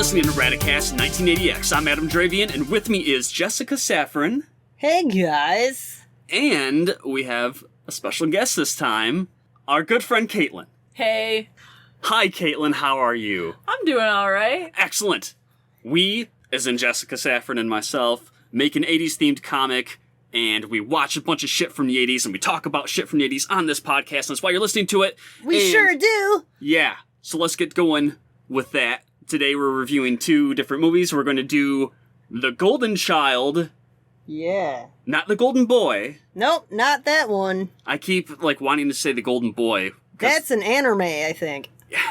listening to Radicast 1980X. I'm Adam Dravian, and with me is Jessica Safron. Hey, guys. And we have a special guest this time, our good friend Caitlin. Hey. Hi, Caitlin. How are you? I'm doing all right. Excellent. We, as in Jessica Safron and myself, make an 80s-themed comic, and we watch a bunch of shit from the 80s, and we talk about shit from the 80s on this podcast, and that's why you're listening to it. We sure do. Yeah. So let's get going with that. Today we're reviewing two different movies. We're going to do The Golden Child. Yeah. Not The Golden Boy. Nope, not that one. I keep, wanting to say The Golden Boy. That's an anime, I think.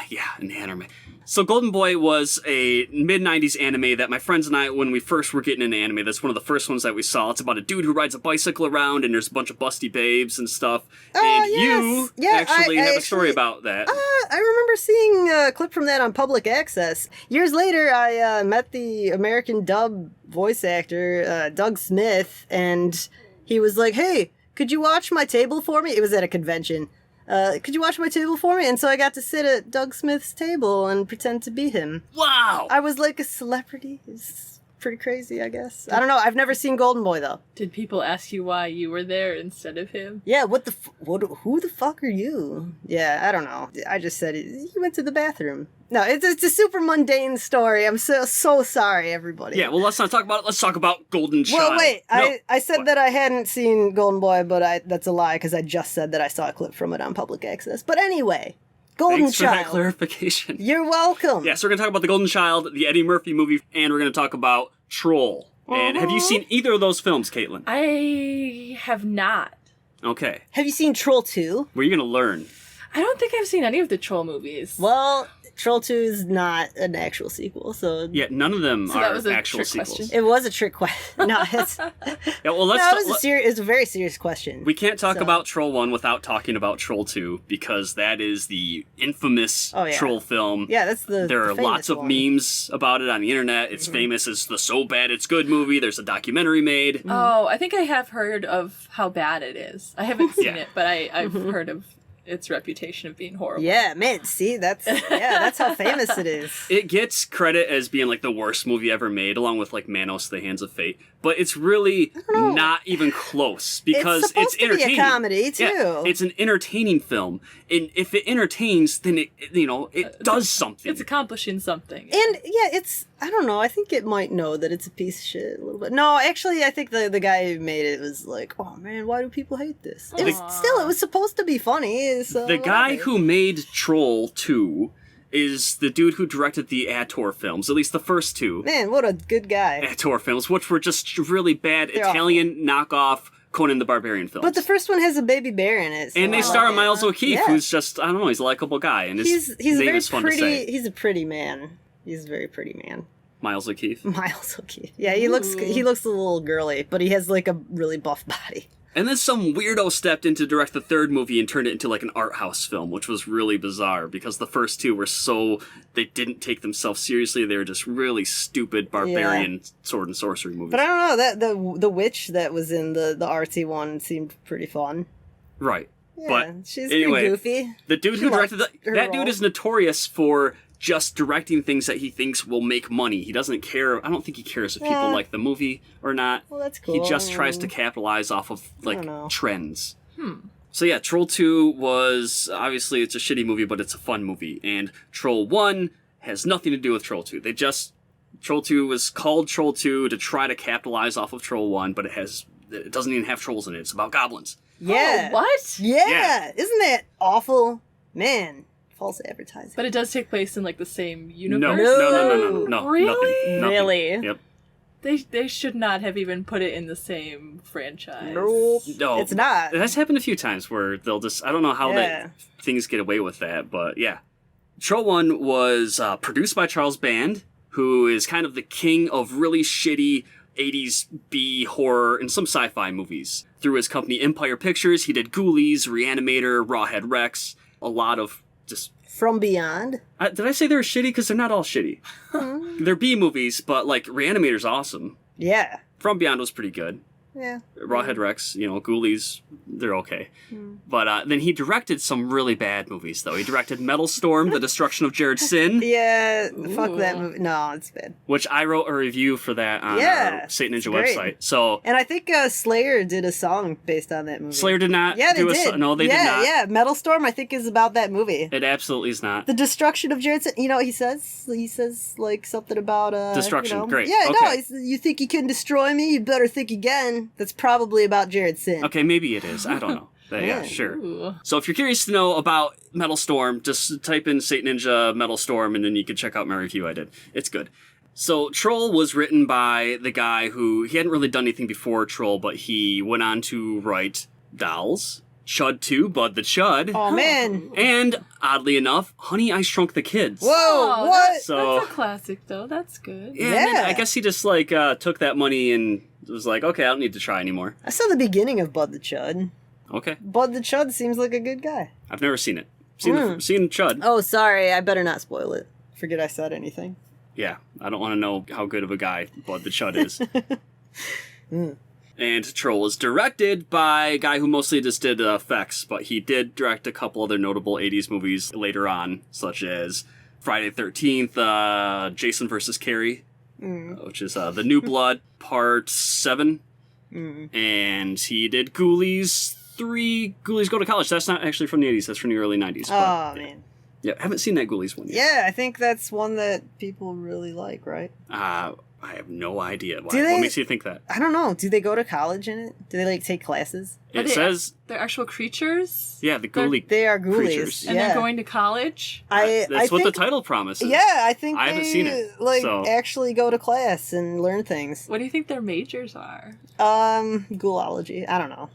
Yeah, an anime. So Golden Boy was a mid-90s anime that my friends and I, when we first were getting into anime, that's one of the first ones that we saw. It's about a dude who rides a bicycle around, and there's a bunch of busty babes and stuff. And yes. you actually have a story about that. I remember seeing a clip from that on Public Access. Years later, I met the American dub voice actor, Doug Smith, and he was like, hey, could you watch my table for me? It was at a convention. Could you watch my table for me? And so I got to sit at Doug Smith's table and pretend to be him. Wow! I was like a celebrity. It's pretty crazy, I guess. I don't know. I've never seen Golden Boy, though. Did people ask you why you were there instead of him? Yeah, who the fuck are you? Yeah, I don't know. I just said, he went to the bathroom. No, it's a super mundane story. I'm so sorry, everybody. Yeah, well, let's not talk about it. Let's talk about Golden Child. Well, wait. No. I said What? that I hadn't seen Golden Boy, but that's a lie, because I just said that I saw a clip from it on Public Access. But anyway, Golden Thanks Child. for that clarification. You're welcome. Yeah, so we're going to talk about The Golden Child, the Eddie Murphy movie, and we're going to talk about Troll. And have you seen either of those films, Caitlin? I have not. Okay. Have you seen Troll 2? Where are you going to learn? I don't think I've seen any of the Troll movies. Well, Troll 2 is not an actual sequel, so... Yeah, none of them So that are was a actual trick sequels. question? It was a trick question. No, it's... Yeah, well, let's No, it's a very serious question. We can't talk So- about Troll 1 without talking about Troll 2, because that is the infamous Oh, yeah. Troll film. Yeah, that's the There are famous lots of one. memes about it on the internet. It's famous as the So Bad It's Good movie. There's a documentary made. Oh, I think I have heard of how bad it is. I haven't seen Yeah. it, but I've heard of its reputation of being horrible. Yeah, man, see, that's how famous it is. It gets credit as being the worst movie ever made, along with Manos, The Hands of Fate. But it's really not even close, because It's supposed to be a entertaining. comedy, too. Yeah, it's an entertaining film, and if it entertains, then it does something. It's accomplishing something. And, yeah, I don't know, I think it might know that it's a piece of shit a little bit. No, actually, I think the guy who made it was like, oh, man, why do people hate this? It was supposed to be funny, so... The guy who made Troll 2 is the dude who directed the Ator films, at least the first two. Man, what a good guy. Ator films, which were just really bad They're Italian knockoff Conan the Barbarian films. But the first one has a baby bear in it. So and they star Miles O'Keefe, Yeah. who's just, I don't know, he's a likable guy. And his He's name very is fun to pretty. say. He's a pretty man. He's a very pretty man. Miles O'Keefe. Miles O'Keefe. Yeah, he looks a little girly, but he has a really buff body. And then some weirdo stepped in to direct the third movie and turned it into an art house film, which was really bizarre because the first two were they didn't take themselves seriously. They were just really stupid barbarian sword and sorcery movies. But I don't know, that the witch that was in the artsy one seemed pretty fun. Right. Yeah, But she's anyway, pretty goofy. the dude who directed that role. dude is notorious for just directing things that he thinks will make money. He doesn't care. I don't think he cares if people like the movie or not. Well, that's cool. He just tries to capitalize off of don't know. trends. So yeah, Troll 2 was obviously it's a shitty movie, but it's a fun movie. And Troll 1 has nothing to do with Troll 2. Troll 2 was called Troll 2 to try to capitalize off of Troll 1, but it doesn't even have trolls in it. It's about goblins. Yeah. Oh, what? Yeah. Isn't that awful? Man, false advertising. But it does take place in the same No, universe? no. Really? Nothing. Really? Yep. They should not have even put it in the same franchise. Nope. No, It's not. It has happened a few times where they'll just, I don't know how Yeah. things get away with that, but yeah. Troll 1 was produced by Charles Band, who is kind of the king of really shitty 80s B horror and some sci-fi movies. Through his company Empire Pictures, he did Ghoulies, Reanimator, Rawhead Rex, a lot of just... From Beyond. Did I say they were shitty? Because they're not all shitty. They're B movies, but Reanimator's awesome. Yeah. From Beyond was pretty good. Yeah. Rawhead Rex, Ghoulies, they're okay. But then he directed some really bad movies, though. He directed Metal Storm, The Destruction of Jared Sin, Yeah, fuck that movie. No, it's bad. which I wrote a review for that on our Satan Ninja great. website. So And I think Slayer did a song based on that movie. Slayer did not Yeah, they do did. No, they did not. Yeah, Metal Storm, I think, is about that movie. It absolutely is not. The destruction of Jared Sin. You know what he says? He says, like, something about... Destruction, great. Yeah, Okay. no, you think you can destroy me? You better think again. That's probably about Jared Sin. Okay, maybe it is. I don't know. But yeah, sure. Ooh. So if you're curious to know about Metal Storm, just type in Satan Ninja Metal Storm, and then you can check out my review I did. It's good. So Troll was written by the guy who, he hadn't really done anything before Troll, but he went on to write Dolls, Chud 2, Bud the Chud, Oh, man. and, oddly enough, Honey, I Shrunk the Kids. Whoa, Oh, what? So, That's a classic, though. That's good. yeah, and then Yeah. I guess he just, took that money and was like, okay, I don't need to try anymore. I saw the beginning of Bud the Chud. Okay. Bud the Chud seems like a good guy. I've never seen it. Seen Chud. Oh, sorry. I better not spoil it. Forget I said anything. Yeah, I don't want to know how good of a guy Bud the Chud is. And Troll was directed by a guy who mostly just did effects, but he did direct a couple other notable 80s movies later on, such as Friday the 13th, Jason vs. Carrie, which is The New Blood, Part 7. And he did Ghoulies 3, Ghoulies Go to College. That's not actually from the 80s, that's from the early 90s. Oh, man. Yeah, I haven't seen that Ghoulies one yet. Yeah, I think that's one that people really like, right? I have no idea. Why. Do they- What makes you think that? I don't know. Do they go to college in it? Do they, like, take classes? It says, They're actual creatures? yeah, the ghoulie They are ghoulies. creatures. And yeah. they're going to college? That's I what the think, title promises. Yeah, I think I haven't they, seen it, like, so- actually go to class and learn things. What do you think their majors are? Ghoulology. I don't know.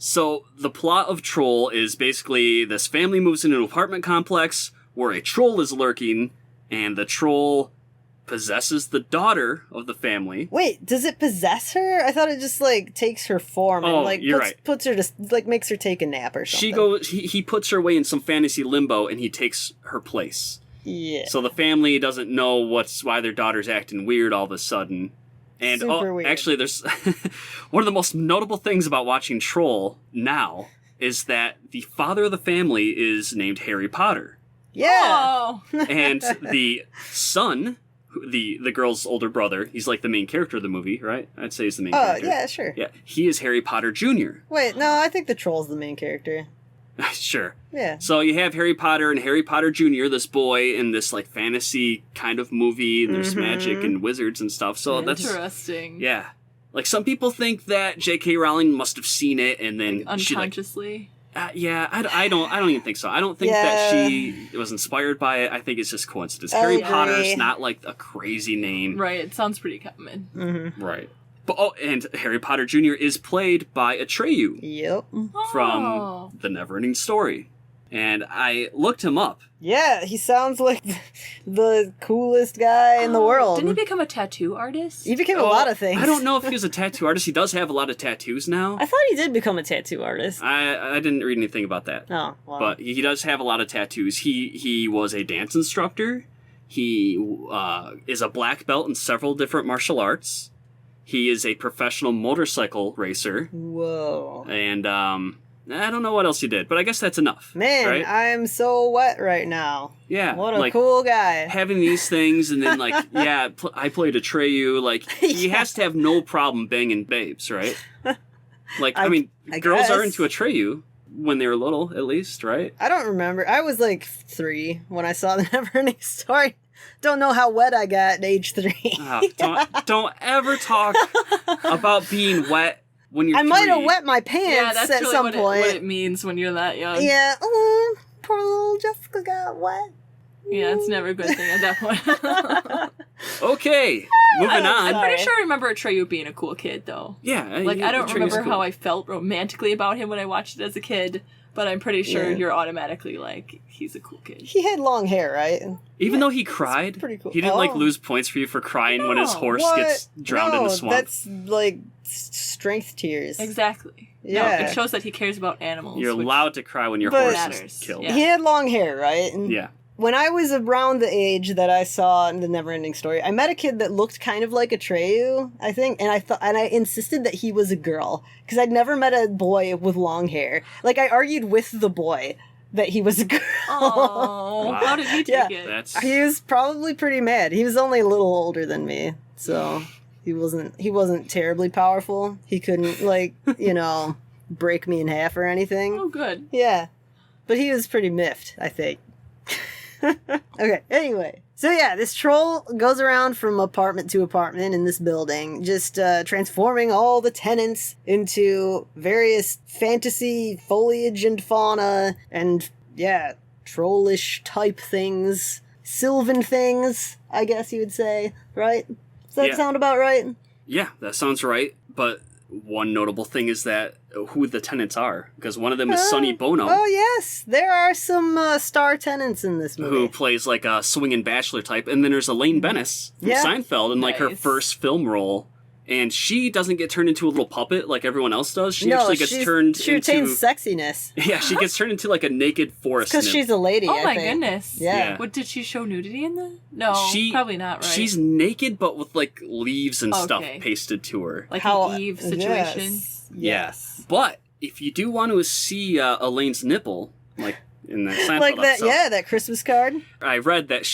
So the plot of Troll is basically this family moves into an apartment complex where a troll is lurking, and the troll possesses the daughter of the family. Wait, does it possess her? I thought it just, like, takes her form Oh, and, like, you're right. puts her to, like, makes her take a nap or something. He puts her away in some fantasy limbo, and he takes her place. Yeah. So the family doesn't know why their daughter's acting weird all of a sudden. And Super weird. actually, there's one of the most notable things about watching Troll now is that the father of the family is named Harry Potter, Yeah. Oh! and the son, the girl's older brother, he's like the main character of the movie, right? I'd say he's the main Oh, character. yeah, sure. Yeah, he is Harry Potter Jr. Wait, no, I think the troll's the main character. Sure. Yeah. So you have Harry Potter and Harry Potter Jr., this boy in this like fantasy kind of movie, and there's magic and wizards and stuff. So that's Interesting. yeah. Like some people think that J.K. Rowling must have seen it and then she like Unconsciously. yeah. I don't even think so. I don't think that she was inspired by it. I think it's just coincidence. I Harry agree. Potter's not like a crazy name, Right, it sounds pretty common. right? But and Harry Potter Jr. is played by Atreyu Yep. from Oh. The Neverending Story, and I looked him up. Yeah, he sounds like the coolest guy in the world. Didn't he become a tattoo artist? He became a lot of things. I don't know if he was a tattoo artist. He does have a lot of tattoos now. I thought he did become a tattoo artist. I didn't read anything about that. Oh, well. But he does have a lot of tattoos. He was a dance instructor. He is a black belt in several different martial arts. He is a professional motorcycle racer. Whoa. And I don't know what else he did, but I guess that's enough. Man, right? I'm so wet right now. Yeah. What a like, cool guy. having these things and then like, yeah, I played Atreyu. Like, he has to have no problem banging babes, right? Like, I mean, I girls are guess. into Atreyu when they were little, at least, right? I don't remember. I was like 3 when I saw the Neverending Story. Don't know how wet I got at age 3. Oh, don't ever talk about being wet when you're I might have 3. wet my Yeah, pants that's at really some what point. it means when you're that young. Yeah, poor little Jessica got wet. Yeah, it's never a good thing at that point. Okay, moving I'm on. pretty sure I remember Atreyu being a cool kid, though. Yeah, Like, I don't Atreyu's remember cool. how I felt romantically about him when I watched it as a kid, but I'm pretty sure Yeah. you're automatically like, he's a cool kid. He had long hair, right? Even though he cried, pretty cool. he didn't like Oh. lose points for you for crying when his No, horse What? gets drowned in No, the swamp. that's like strength tears. Exactly. Yeah. No, it shows that he cares about animals. You're which allowed to cry when your But- horse matters. is killed. Yeah. He had long hair, right? And Yeah. when I was around the age that I saw in the Neverending Story, I met a kid that looked kind of like Atreyu, I think, and I insisted that he was a girl because I'd never met a boy with long hair. Like, I argued with the boy that he was a girl. Oh, Wow. how did he take it? That's He was probably pretty mad. He was only a little older than me, so he wasn't terribly powerful. He couldn't, like, break me in half or anything. Oh, good. Yeah. But he was pretty miffed, I think. Okay, anyway. So yeah, this troll goes around from apartment to apartment in this building, just transforming all the tenants into various fantasy foliage and fauna and, yeah, trollish type things. Sylvan things, I guess you would say, right? Does that sound about right? Yeah, that sounds right. But one notable thing is that who the tenants are, because one of them is Sonny Bono. Oh, yes. There are some star tenants in this movie. Who plays like a swinging bachelor type, and then there's Elaine Bennis from Yeah. Seinfeld in like her Nice. first film role, and she doesn't get turned into a little puppet like everyone else does. She No, actually gets turned she into retains sexiness. yeah, she gets turned into like a naked forest Because nymph. she's a lady, Oh I my think. goodness. Yeah. What, did she show nudity in the? No, She- probably not, right? She's naked, but with like leaves and stuff Okay. pasted to her. like How- an Eve situation. Yes. Yes, but if you do want to see Elaine's nipple, like in that Seinfeld Like that, episode, yeah, that Christmas card. I read that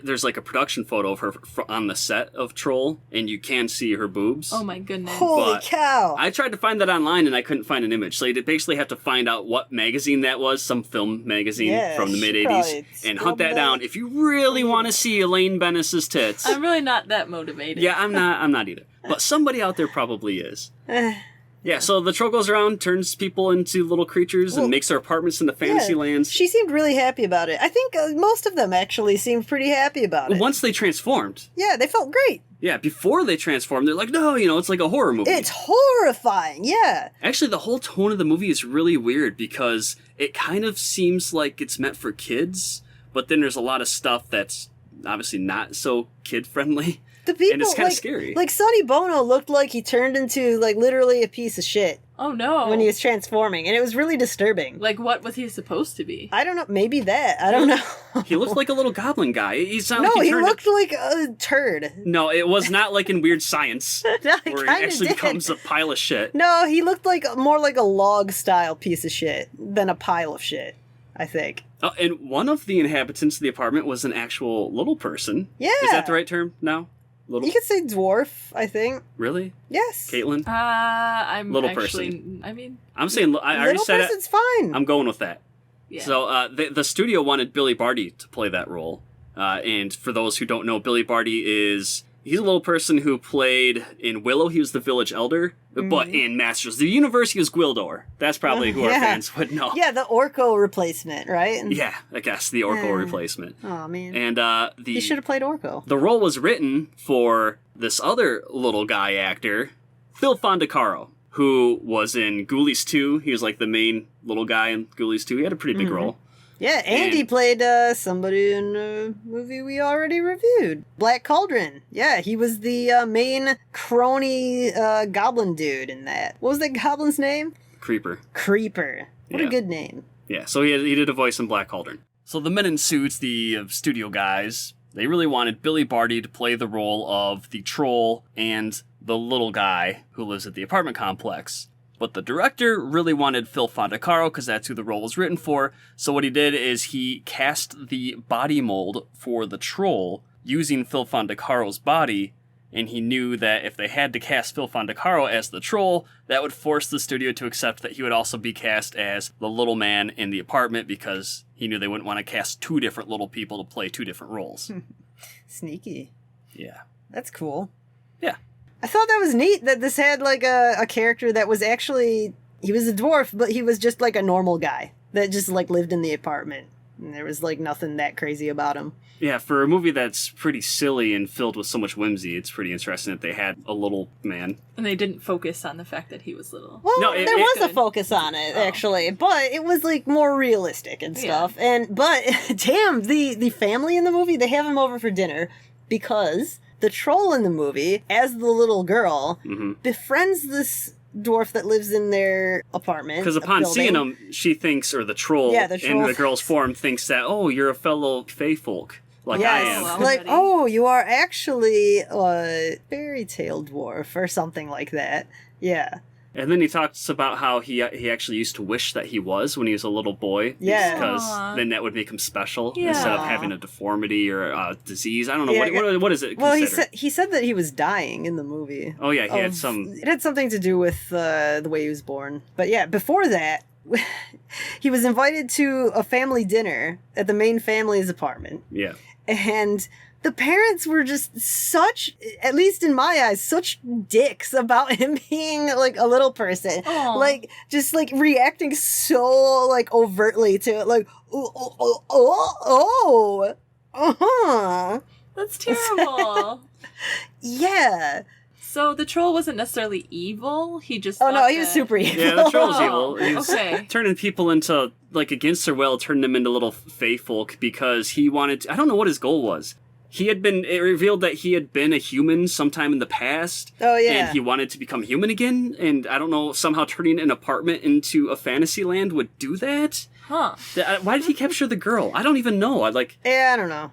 there's like a production photo of her on the set of Troll, and you can see her boobs. Oh my goodness. Holy But cow. I tried to find that online and I couldn't find an image. So you basically have to find out what magazine that was, some film magazine Yeah, from the she mid probably 80s, and hunt scrubbed that down that. if you really want to see Elaine Bennis's tits. I'm really not that motivated. Yeah, I'm not either. But somebody out there probably is. Eh, Yeah, so the troll goes around, turns people into little creatures, Well, and makes their apartments into fantasy yeah, lands. She seemed really happy about it. I think most of them actually seemed pretty happy about it. Once they transformed. Yeah, they felt great. Yeah, before they transformed, they're like, no, it's like a horror movie. It's horrifying, yeah. Actually, the whole tone of the movie is really weird because it kind of seems like it's meant for kids, but then there's a lot of stuff that's obviously not so kid-friendly. The people, And it's kinda scary. Like, Sonny Bono looked like he turned into, like, literally a piece of shit Oh no. when he was transforming, and it was really disturbing. Like, what was he supposed to be? I don't know, maybe that. I don't know. He looked like a little goblin guy. He's not No, like he turned looked like a turd. No, it was not like in Weird Science, No, he where he kinda actually did. becomes a pile of shit. No, he looked like more like a log-style piece of shit than a pile of shit, I think. Oh, and one of the inhabitants of the apartment was an actual little person. Yeah. Is that the right term now? Little? You could say dwarf, I think. Really? Yes. Caitlin? I'm Little actually. I mean, I'm saying, I already Little said it. person's fine. I'm going with that. yeah. So the studio wanted Billy Barty to play that role. And for those who don't know, Billy Barty he's a little person who played in Willow. He was the village elder. But in Masters of the Universe, he was Gwildor. That's probably who our Yeah. fans would know. Yeah, the Orko replacement, right? Yeah, I guess the Orko Yeah. replacement. Oh, man. And He should have played Orko. the role was written for this other little guy actor, Phil Fondacaro, who was in Ghoulies 2. He was like the main little guy in Ghoulies 2. He had a pretty big role. Yeah, and he played somebody in a movie we already reviewed. Black Cauldron. Yeah, he was the main crony goblin dude in that. What was that goblin's name? Creeper. Creeper. What Yeah. a good name. Yeah, so he did a voice in Black Cauldron. So the men in suits, the studio guys, they really wanted Billy Barty to play the role of the troll and the little guy who lives at the apartment complex. But the director really wanted Phil Fondacaro because that's who the role was written for. So what he did is he cast the body mold for the troll using Phil Fondacaro's body, and he knew that if they had to cast Phil Fondacaro as the troll, that would force the studio to accept that he would also be cast as the little man in the apartment because he knew they wouldn't want to cast two different little people to play two different roles. Sneaky. Yeah. That's cool. Yeah. I thought that was neat that this had like a character that was actually, he was a dwarf, but he was just like a normal guy that just like lived in the apartment. And there was like nothing that crazy about him. Yeah, for a movie that's pretty silly and filled with so much whimsy, it's pretty interesting that they had a little man. and they didn't focus on the fact that he was little. Well, No, there it was a could. focus on it Oh. actually, but it was like more realistic and Yeah. stuff. But damn, the family in the movie, they have him over for dinner because the troll in the movie, as the little girl, Hmm. befriends this dwarf that lives in their apartment. Because upon seeing him, she thinks, or the troll, Yeah, the troll in the girl's form thinks that, oh, you're a fellow fae folk, like I am. Well, Like, buddy. oh, you are actually a fairy tale dwarf or something like that. Yeah. And then he talks about how he actually used to wish that he was when he was a little boy. Yeah. Because Aw. then that would make him special Yeah. instead of having a deformity or a disease. I don't know. Yeah, What is it Well, considered? he said that he was dying in the movie. Oh, yeah, he had Of- some... It had something to do with the way he was born. But yeah, before that, he was invited to a family dinner at the main family's apartment. Yeah. And the parents were just such, at least in my eyes, such dicks about him being like a little person. Aw. Like, just like reacting so like overtly to it. Like, oh, uh-huh. That's terrible. Yeah. So the troll wasn't necessarily evil. He just. Oh no, thought he was that- super evil. Yeah, the troll's Oh, evil. He was okay. turning people into, like, against their will, turning them into little fae folk because he wanted to, I don't know what his goal was. It revealed that he had been a human sometime in the past. Oh, yeah. And he wanted to become human again. And I don't know, somehow turning an apartment into a fantasy land would do that? Huh. Why did he capture the girl? I don't even know. Yeah, I don't know.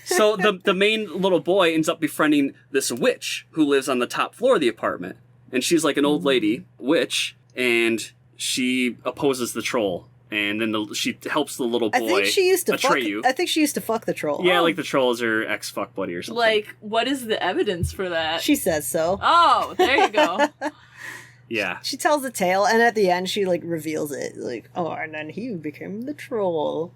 So the main little boy ends up befriending this witch who lives on the top floor of the apartment. And she's like an old lady witch, and she opposes the troll. And then she helps the little boy, I think she used to Atreyu. I think she used to fuck the troll. Yeah, like the troll is her ex-fuck buddy or something. Like, what is the evidence for that? She says so. Oh, there you go. Yeah. She tells the tale, and at the end, she like reveals it. Like, oh, and then he became the troll.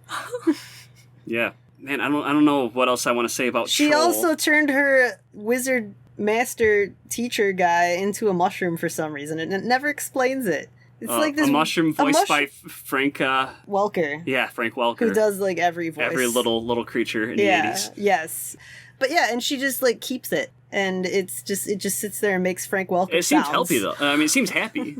Yeah. Man, I don't know what else I want to say about She troll. also turned her wizard master teacher guy into a mushroom for some reason, and it never explains it. It's like this a mushroom voiced by mushroom- Frank. Welker, Yeah, Frank Welker. who does like every voice, every little creature in the yeah, 80s. yes, but yeah, and she just like keeps it, and it just sits there and makes Frank Welker. It seems sounds. healthy though. I mean, it seems happy.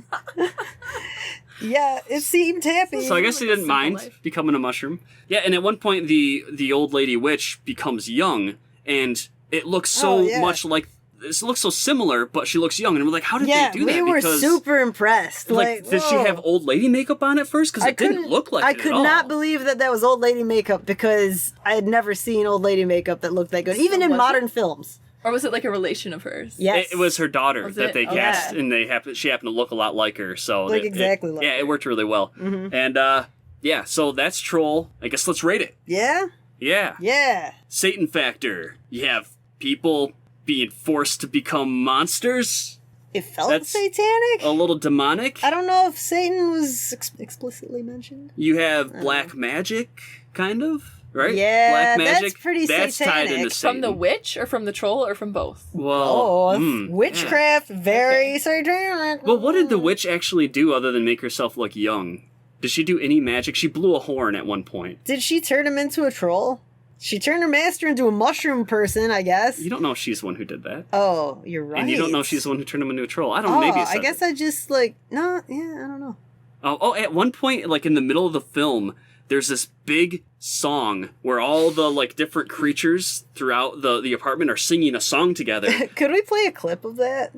Yeah, it seemed happy. So I guess he didn't Simple mind life. becoming a mushroom. Yeah, and at one point the old lady witch becomes young, and it looks so Oh, yeah. much like it looks so similar, but she looks young, and we're like, how did yeah, they do that? we were Because super impressed. like, did she whoa. have old lady makeup on at first? Because it didn't couldn't- look like I it could at all. not believe that was old lady makeup because I had never seen old lady makeup that looked that good, even in was modern it? films. Or was it like a relation of hers? Yes, It was her daughter Was that it? they Oh, cast, yeah. and she happened to look a lot like her. So Like, exactly like yeah, her. it worked really well. Mhm. And yeah, so that's Troll. I guess let's rate it. Yeah, Yeah. yeah. Satan factor. You have people being forced to become monsters. It felt That's satanic. A little demonic. I don't know if Satan was explicitly mentioned. You have black magic, kind of, right? Yeah, black that's magic. pretty That's tied satanic. into Satan. From the witch or from the troll or from both? Well, Oh, witchcraft, very satanic. Well, what did the witch actually do other than make herself look young? Did she do any magic? She blew a horn at one point. Did she turn him into a troll? She turned her master into a mushroom person, I guess. You don't know if she's the one who did that. Oh, you're right. And you don't know if she's the one who turned him into a troll. I don't know. Oh, Maybe it I says guess it. I just like no, yeah, I don't know. Oh, at one point, like in the middle of the film, there's this big song where all the like different creatures throughout the apartment are singing a song together. Could we play a clip of that?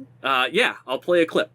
Yeah, I'll play a clip.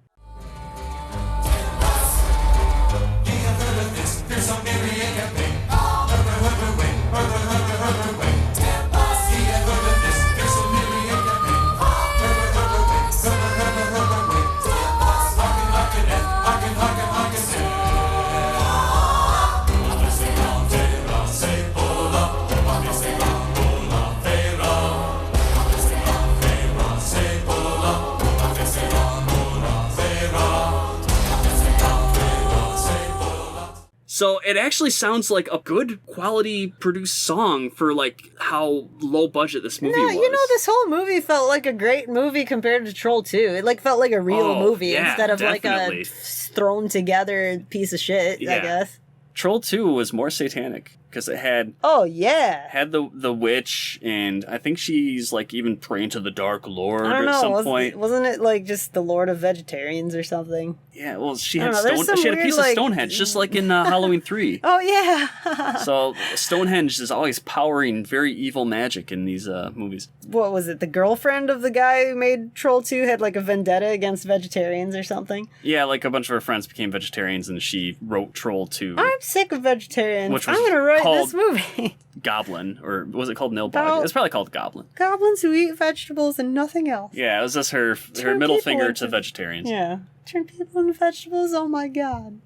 So it actually sounds like a good quality produced song for like how low budget this movie No, was. you know, this whole movie felt like a great movie compared to Troll 2. It like felt like a real Oh, movie yeah, instead of definitely. like a thrown together piece of shit, I Yeah. guess. Troll 2 was more satanic because it had Oh, yeah. the witch, and I think she's like even praying to the Dark Lord I don't at know. some point. Wasn't it like just the Lord of Vegetarians or something? Yeah, well, she I had don't know, there's some she had a weird, piece like- of Stonehenge, just like in Halloween 3. Oh, yeah. So Stonehenge is always powering very evil magic in these movies. What was it? The girlfriend of the guy who made Troll 2 had like a vendetta against vegetarians or something? Yeah, like a bunch of her friends became vegetarians, and she wrote Troll 2. I'm sick of vegetarians. Which I'm was going to write called- this movie. Goblin, or was it called Nilbog? Oh. It's probably called Goblin. Goblins who eat vegetables and nothing else. Yeah, it was just her Turn middle people finger into- to vegetarians. Yeah. Turn people into vegetables? Oh my god.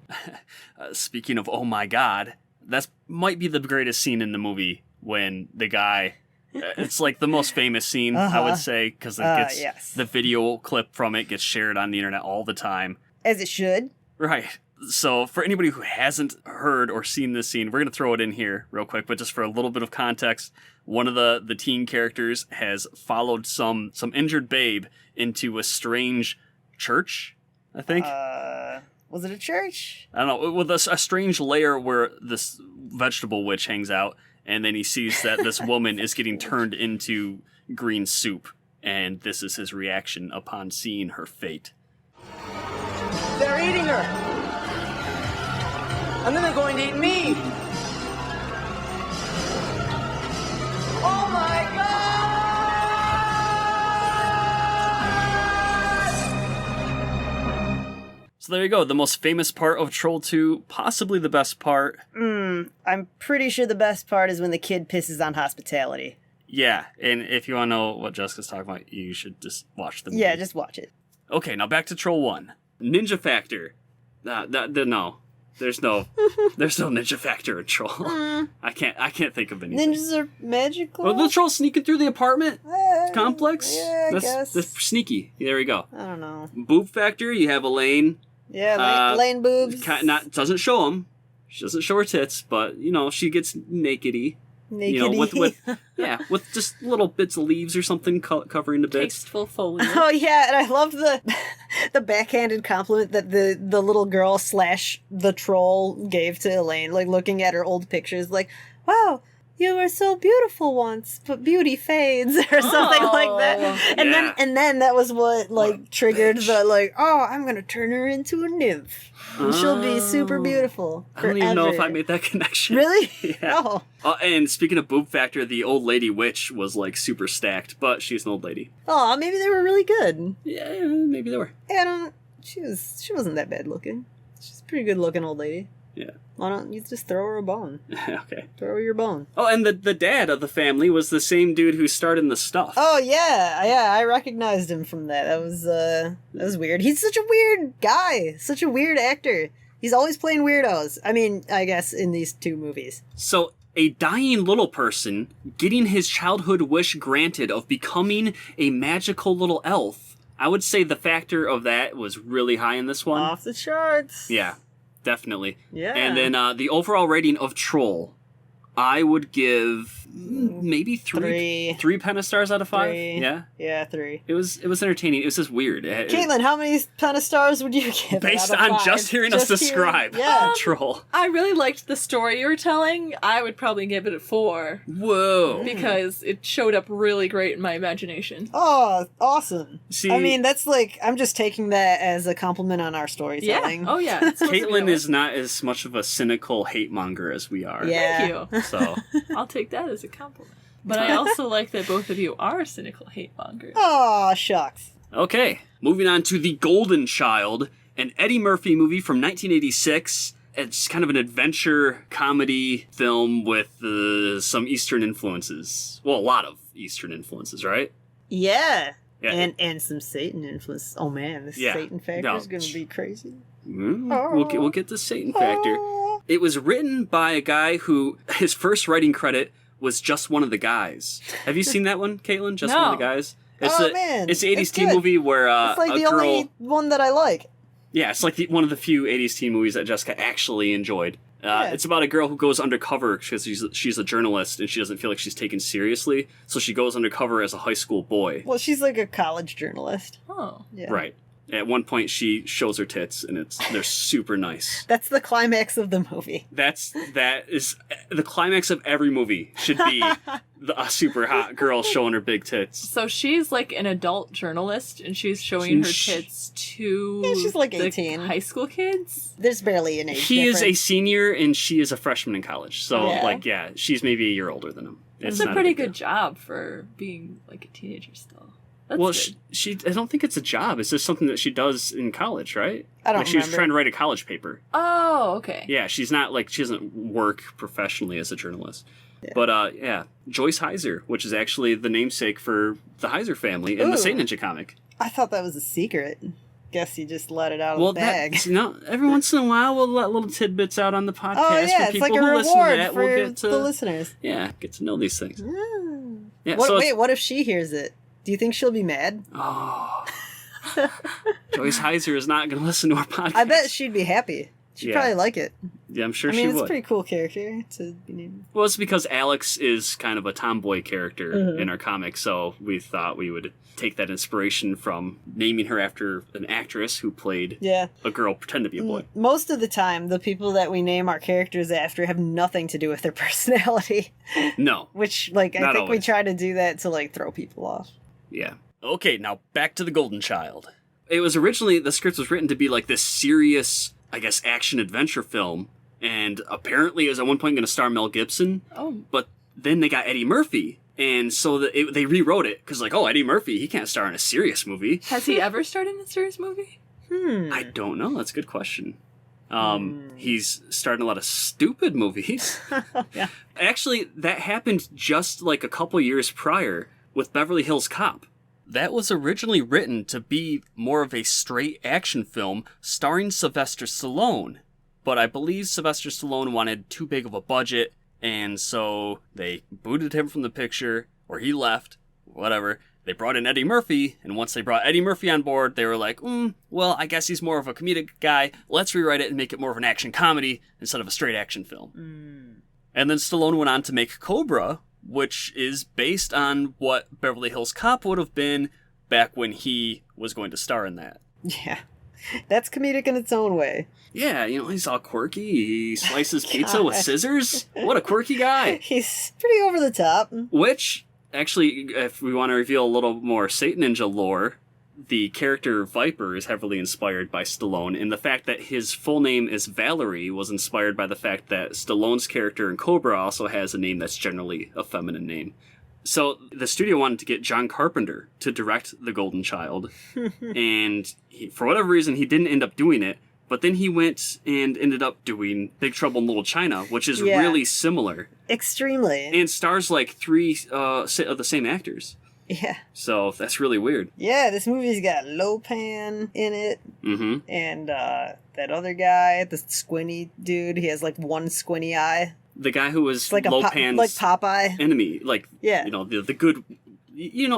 Speaking of oh my god, that might be the greatest scene in the movie when the guy. It's like the most famous scene, I would say, because yes. the video clip from it gets shared on the internet all the time. As it should. Right. So for anybody who hasn't heard or seen this scene, we're going to throw it in here real quick, but just for a little bit of context, one of the teen characters has followed some injured babe into a strange church, I think. Was it a church? I don't know, with a strange lair where this vegetable witch hangs out, and then he sees that this woman is getting turned into green soup, and this is his reaction upon seeing her fate. They're eating her. And then they're going to eat me. Oh my God! So there you go, the most famous part of Troll 2, possibly the best part. I'm pretty sure the best part is when the kid pisses on hospitality. Yeah, and if you want to know what Jessica's talking about, you should just watch the movie. Yeah, just watch it. Okay, now back to Troll 1. Ninja Factor. No. There's no Ninja Factor in Troll. I can't think of anything. Ninjas are magical? Well, the troll sneaking through the apartment complex? Yeah, I guess. That's sneaky. There we go. I don't know. Boob Factor, you have Elaine. Yeah, Lane boobs. Doesn't show them. She doesn't show her tits, but, she gets nakedy. Naked. With just little bits of leaves or something covering the bits. Tasteful foliage. Oh yeah, and I love the backhanded compliment that the little girl / the troll gave to Elaine, like looking at her old pictures, like, wow, you were so beautiful once, but beauty fades, or something like that. And then that was what triggered the I'm gonna turn her into a nymph. And she'll be super beautiful I forever. don't even know if I made that connection. Really? Yeah. Oh. And speaking of boob factor, the old lady witch was super stacked, but she's an old lady. Oh, maybe they were really good. Yeah, maybe they were. She wasn't that bad looking. She's a pretty good looking old lady. Yeah. Why don't you just throw her a bone? Okay. Throw her your bone. Oh, and the dad of the family was the same dude who starred in The Stuff. Oh yeah, I recognized him from that. That was weird. He's such a weird guy, such a weird actor. He's always playing weirdos. I mean, I guess in these 2 movies. So, a dying little person getting his childhood wish granted of becoming a magical little elf. I would say the factor of that was really high in this one. Off the charts. Yeah. Definitely. Yeah. And then the overall rating of Troll, I would give maybe 3 pentastars out of 5. 3. Yeah. Yeah, 3. It was entertaining. It was just weird. Caitlin, how many pentastars would you give? Based out of on 5? just hearing us describe Troll. I really liked the story you were telling. I would probably give it a 4. Whoa. Because it showed up really great in my imagination. Oh, awesome. See, I mean, that's I'm just taking that as a compliment on our storytelling. Yeah. Oh, yeah. It's supposed to be that Caitlin way. is not as much of a cynical hate monger as we are. Yeah. Thank you. So, I'll take that as a compliment. But I also like that both of you are cynical hate mongers. Aw, shucks. okay. Moving on to The Golden Child, an Eddie Murphy movie from 1986. It's kind of an adventure comedy film with some Eastern influences. Well, a lot of Eastern influences, right? Yeah. Yeah. And some Satan influence. Oh man, this Yeah. Satan factor is going to be crazy. We'll get the Satan factor. It was written by a guy who, his first writing credit was Just One of the Guys. Have you seen that one, Caitlin? Just One of the No. Guys? Man, It's the 80s it's teen good. movie where It's like a the girl... only one that I like. Yeah, it's like one of the few 80s teen movies that Jessica actually enjoyed. Yeah. It's about a girl who goes undercover because she's a journalist and she doesn't feel like she's taken seriously, so she goes undercover as a high school boy. Well, she's like a college journalist. Oh. Yeah. Right. At one point, she shows her tits, and they're super nice. That's the climax of the movie. That is the climax of every movie. Should be a super hot girl showing her big tits. So she's like an adult journalist, and she's showing her tits to she's like the 18. high school kids. There's barely an age He is a difference. senior, and she is a freshman in college. So, Yeah. she's maybe a year older than him. That's a pretty good job for being like a teenager still. That's Well, good. she I don't think it's a job. It's just something that she does in college, right? I don't Like, she was remember. trying to write a college paper. Oh, okay. Yeah, she's not she doesn't work professionally as a journalist. Yeah. But Joyce Heiser, which is actually the namesake for the Heiser family in the Ooh. Saint Ninja comic. I thought that was a secret. Guess you just let it out of the bag. Every once in a while we'll let little tidbits out on the podcast Oh yeah, for it's people like a who listen to reward that. for We'll get to the listeners. get to know these things. Yeah, What if she hears it? Do you think she'll be mad? Oh. Joyce Heiser is not going to listen to our podcast. I bet she'd be happy. She'd probably like it. Yeah, I'm sure I mean, she it's would. a pretty cool character to be named. Well, it's because Alex is kind of a tomboy character in our comic, so we thought we would take that inspiration from naming her after an actress who played a girl pretend to be a boy. Most of the time, the people that we name our characters after have nothing to do with their personality. No. Which, I think always. we try to do that to, throw people off. Yeah. Okay, now back to the Golden Child. It was originally, the script was written to be this serious, I guess, action-adventure film, and apparently it was at one point going to star Mel Gibson. Oh. But then they got Eddie Murphy, and so they rewrote it, because Eddie Murphy, he can't star in a serious movie. Has he ever starred in a serious movie? I don't know, that's a good question. He's starred in a lot of stupid movies. Yeah. Actually, that happened just a couple years prior with Beverly Hills Cop. That was originally written to be more of a straight action film starring Sylvester Stallone. But I believe Sylvester Stallone wanted too big of a budget, and so they booted him from the picture, or he left, whatever. They brought in Eddie Murphy, and once they brought Eddie Murphy on board, they were like, well, I guess he's more of a comedic guy. Let's rewrite it and make it more of an action comedy instead of a straight action film. And then Stallone went on to make Cobra, which is based on what Beverly Hills Cop would have been back when he was going to star in that. Yeah. That's comedic in its own way. Yeah, he's all quirky. He slices pizza with scissors. What a quirky guy. He's pretty over the top. Which, actually, if we want to reveal a little more Satan Ninja lore, the character Viper is heavily inspired by Stallone, and the fact that his full name is Valerie was inspired by the fact that Stallone's character in Cobra also has a name that's generally a feminine name. So the studio wanted to get John Carpenter to direct The Golden Child, and for whatever reason he didn't end up doing it, but then he went and ended up doing Big Trouble in Little China, which is really similar. Extremely. And stars 3 of the same actors. Yeah. So that's really weird. Yeah, this movie's got Lopan in it. Mm-hmm. And that other guy, the squinty dude, he has one squinty eye. The guy who was It's Lopan's like Popeye. enemy. Yeah. The good...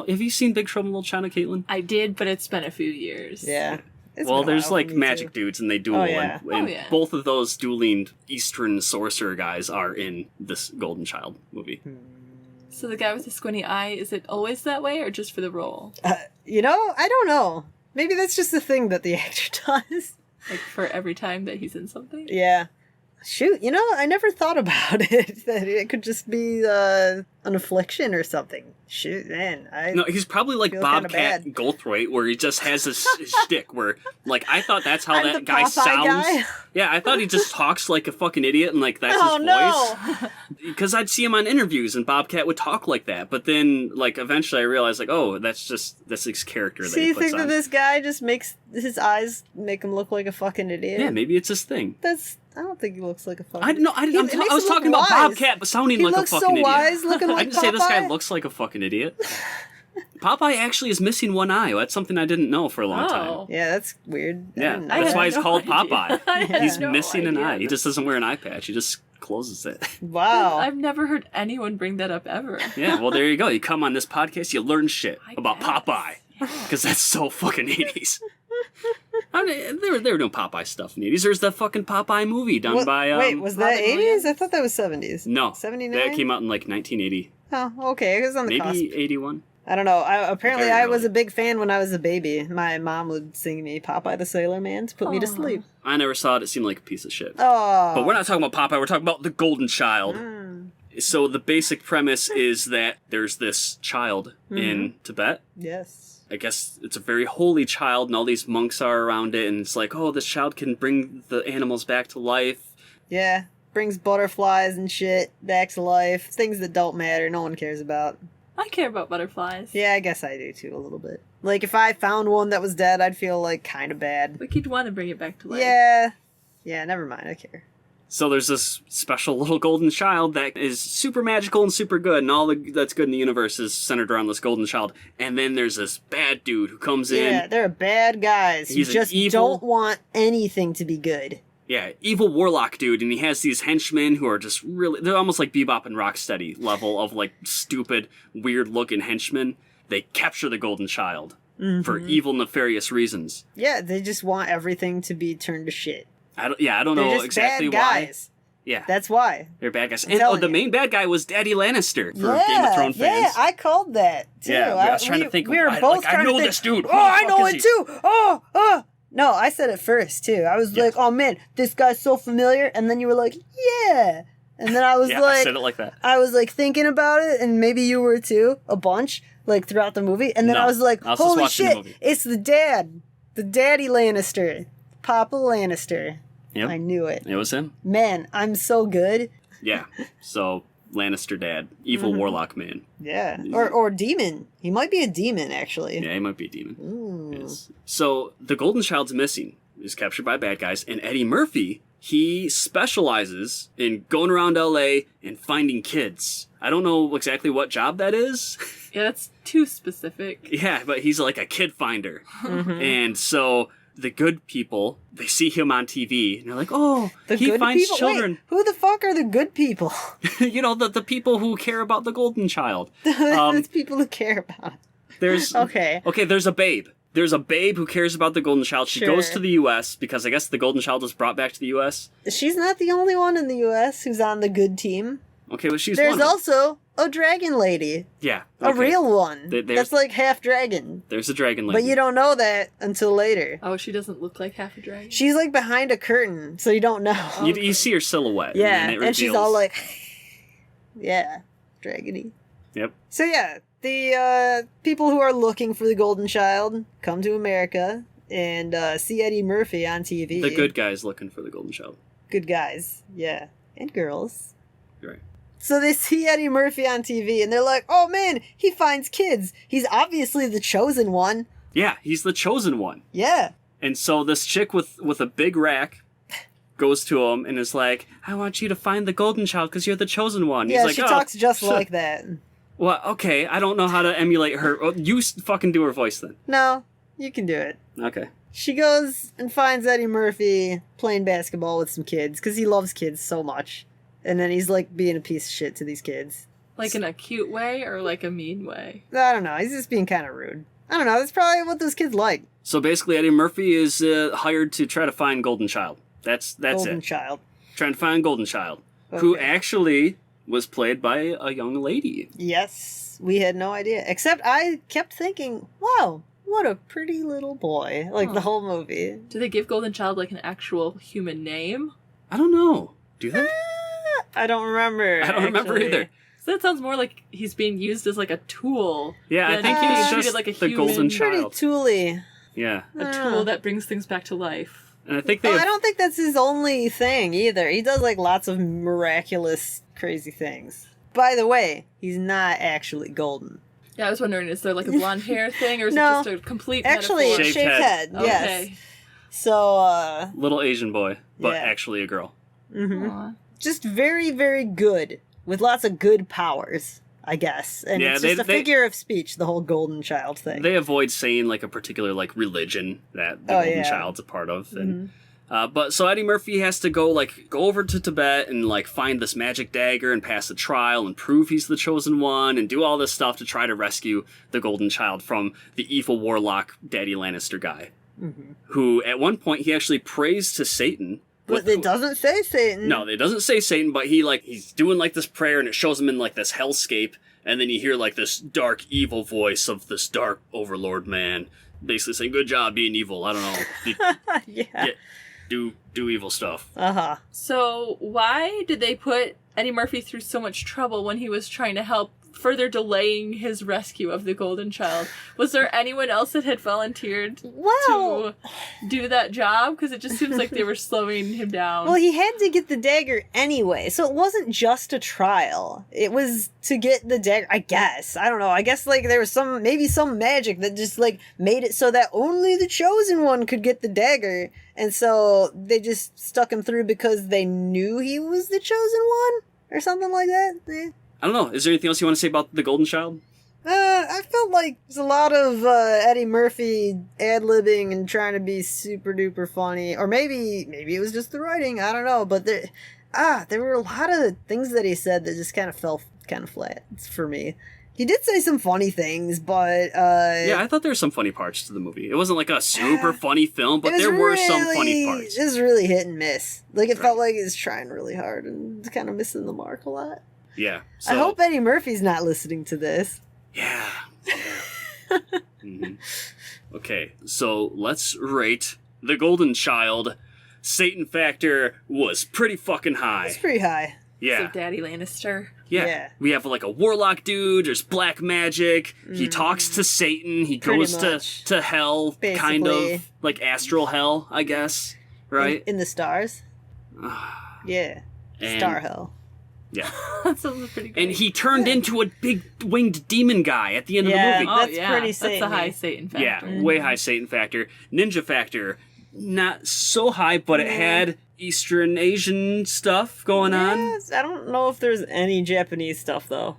have you seen Big Trouble in Little China, Caitlin? I did, but it's been a few years. Yeah. Well, there's magic dudes and they duel. Oh, yeah. And both of those dueling Eastern sorcerer guys are in this Golden Child movie. So the guy with the squinty eye, is it always that way or just for the role? I don't know. Maybe that's just the thing that the actor does. For every time that he's in something? Yeah. Shoot, I never thought about it. That it could just be an affliction or something. Shoot, man. No, he's probably like feel kinda Bobcat bad. Goldthwait, where he just has this shtick where, I thought that's how I'm that the guy Popeye sounds. guy? Yeah, I thought he just talks like a fucking idiot and that's Oh, his no. voice. Because I'd see him on interviews and Bobcat would talk like that. But then, eventually I realized, that's his character that So he you puts think on. that this guy just makes his eyes make him look like a fucking idiot? Yeah, maybe it's his thing. I don't think he looks like a fucking I It was talking about Bobcat, but sounding He like a looks so fucking idiot. wise, looking like I didn't say this guy Popeye. looks like a fucking idiot. Popeye actually is missing one eye. That's something I didn't know for a long time. Yeah, that's weird. Yeah, didn't know that's that. why he's called Popeye. I had He's no missing an idea. eye. He just doesn't wear an eye patch. He just closes it. Wow. I've never heard anyone bring that up ever. Yeah, well, there you go. You come on this podcast, you learn shit I about guess. Popeye. Because that's so fucking 80s. I mean, they were doing Popeye stuff in the 80s. There's the fucking Popeye movie done by... Wait, was that Robin 80s? Williams? I thought that was 70s. No. 79? That came out in 1980. Oh, okay. It was on the cusp. Maybe 81. I don't know. Apparently, Very I was early. a big fan when I was a baby. My mom would sing me Popeye the Sailor Man to put me to Aw. sleep. I never saw it. It seemed like a piece of shit. Oh. But we're not talking about Popeye. We're talking about the Golden Child. So the basic premise is that there's this child in Tibet. Yes. I guess it's a very holy child, and all these monks are around it, and it's like, oh, this child can bring the animals back to life. Yeah. Brings butterflies and shit back to life. Things that don't matter. No one cares about. I care about butterflies. Yeah, I guess I do too, a little bit. Like, if I found one that was dead, I'd feel, like, kind of bad. Like you'd want to bring it back to life. Yeah. Yeah, never mind. I care. So there's this special little golden child that is super magical and super good, and all that's good in the universe is centered around this golden child. And then there's this bad dude who comes Yeah, in. they're bad guys who He's an just evil- don't want anything to be good. Yeah, evil warlock dude, and he has these henchmen who are just really, they're almost like Bebop and Rocksteady level of like stupid, weird looking henchmen. They capture the golden child for evil, nefarious reasons. Yeah, they just want everything to be turned to shit. I don't They're know just exactly bad why. guys. Yeah, That's why. they're bad guys. I'm And telling the you. main bad guy was Daddy Lannister for Game of Thrones Yeah, fans. I called that too. Yeah, I was trying to think. We were I- both like, I trying to know think, this dude. Who Oh, the I fuck know is it he? too. Oh. No, I said it first too. I was Yeah. like, "Oh man, this guy's so familiar," and then you were like, "Yeah," and then I was Yeah, like, I said it like that. I was like thinking about it, and maybe you were too, a bunch, like throughout the movie, and then No, I was like, I was just "Holy watching the shit, movie. it's the Daddy Lannister, Papa Lannister." Yep. I knew it. It was him. Man, I'm so good. Yeah. So Lannister dad, evil warlock man. Yeah, or demon. He might be a demon actually. Yeah, he might be a demon. Ooh. Yes. So the golden child's missing. Is captured by bad guys, and Eddie Murphy, he specializes in going around LA and finding kids. I don't know exactly what job that is. Yeah, that's too specific. Yeah, but he's like a kid finder. Mm-hmm. And so the good people, they see him on TV, and they're like, oh, The he good finds people. children. Wait, who the fuck are the good people? You know, the people who care about the golden child. It's people who care about it. There's Okay. there's a babe. There's a babe who cares about the golden child. She Sure. goes to the U.S. because I guess the golden child was brought back to the U.S. She's not the only one in the U.S. who's on the good team. Okay, but she's There's one. Of them. also a dragon lady. Yeah, A okay. real one. There's- That's like half dragon. There's a dragon lady. But you don't know that until later. Oh, she doesn't look like half a dragon. She's like behind a curtain, so you don't know. You see her silhouette. Yeah, and, it and she's reveals- all like, yeah, dragony. Yep. So yeah, the people who are looking for the golden child come to America and see Eddie Murphy on TV. The good guy's looking for the golden child. Good guys, yeah, and girls. You're right. So they see Eddie Murphy on TV and they're like, oh man, he finds kids. He's obviously the chosen one. Yeah, he's the chosen one. Yeah. And so this chick with a big rack goes to him and is like, I want you to find the golden child because you're the chosen one. Yeah, He's like, she oh, talks just phew. like that. Well, okay, I don't know how to emulate her. Oh, you fucking do her voice then. No, you can do it. Okay. She goes and finds Eddie Murphy playing basketball with some kids because he loves kids so much. And then he's like being a piece of shit to these kids. Like in a cute way or like a mean way? I don't know. He's just being kind of rude. I don't know. That's probably what those kids like. So basically, Eddie Murphy is hired to try to find Golden Child. That's Golden it. child. Trying to find Golden Child, who Okay. actually was played by a young lady. Yes. We had no idea. Except I kept thinking, wow, what a pretty little boy. Like the whole movie. Do they give Golden Child like an actual human name? I don't know. Do they? I don't remember. I don't remember actually. either. So that sounds more like he's being used as like a tool. Yeah, I than think being he's treated just like a the human, golden Pretty child. tooly. Yeah, a tool that brings things back to life. and I think they. Oh, have- I don't think that's his only thing either. He does like lots of miraculous, crazy things. By the way, he's not actually golden. Yeah, I was wondering, is there like a blonde hair thing or is No. it just a complete Actually, metaphor? Shaved shaved head. head. Yes. Okay. So, Little Asian boy, but Yeah. actually a girl. Aw. just very, very good with lots of good powers, I guess. And Yeah, it's they- just a they- figure of speech, the whole golden child thing. They avoid saying like a particular like religion that the Oh, Golden yeah. Child's a part of, and but so Eddie Murphy has to go over to Tibet and like find this magic dagger and pass the trial and prove he's the chosen one and do all this stuff to try to rescue the Golden Child from the evil warlock Daddy Lannister guy, who at one point he actually prays to Satan. but it doesn't say Satan. No, it doesn't say Satan, but he's doing like this prayer and it shows him in like this hellscape And then you hear like this dark evil voice of this dark overlord man basically saying, good job being evil. I don't know. Yeah. Do evil stuff. Uh-huh. So why did they put Eddie Murphy through so much trouble when he was trying to help, further delaying his rescue of the golden child? Was there anyone else that had volunteered to do that job? Because it just seems like they were slowing him down. Well, he had to get the dagger anyway, so it wasn't just a trial. It was to get the dagger, I guess. I don't know. I guess, like, there was maybe some magic that just, like, made it so that only the chosen one could get the dagger. And so they just stuck him through because they knew he was the chosen one? Or something like that? Eh. I don't know. Is there anything else you want to say about the golden child? I felt like there's a lot of Eddie Murphy ad-libbing and trying to be super duper funny. Or maybe it was just the writing, I don't know. But there were a lot of things that he said that just kind of fell kind of flat for me. He did say some funny things, but... yeah, I thought there were some funny parts to the movie. It wasn't like a super funny film, but there were some funny parts. It was really hit and miss. Like, it felt like he was trying really hard and kind of missing the mark a lot. Yeah. I hope Eddie Murphy's not listening to this. Yeah. Mm-hmm. Okay, so let's rate the golden child. Satan factor was pretty fucking high. It's pretty high. Yeah. So Daddy Lannister. Yeah. We have like a warlock dude, there's black magic, he talks to Satan, he Pretty goes much. to hell, kind Basically. of, like astral hell, I guess, right? In the stars? Yeah. And- Star hell. Yeah. That sounds pretty good. And he turned into a big winged demon guy at the end Yeah. of the movie. Oh, That's yeah. pretty That's a Satan-y. high Satan factor. Yeah, way high Satan factor. Ninja factor, not so high, but it had Eastern Asian stuff going on. Yes, I don't know if there's any Japanese stuff, though.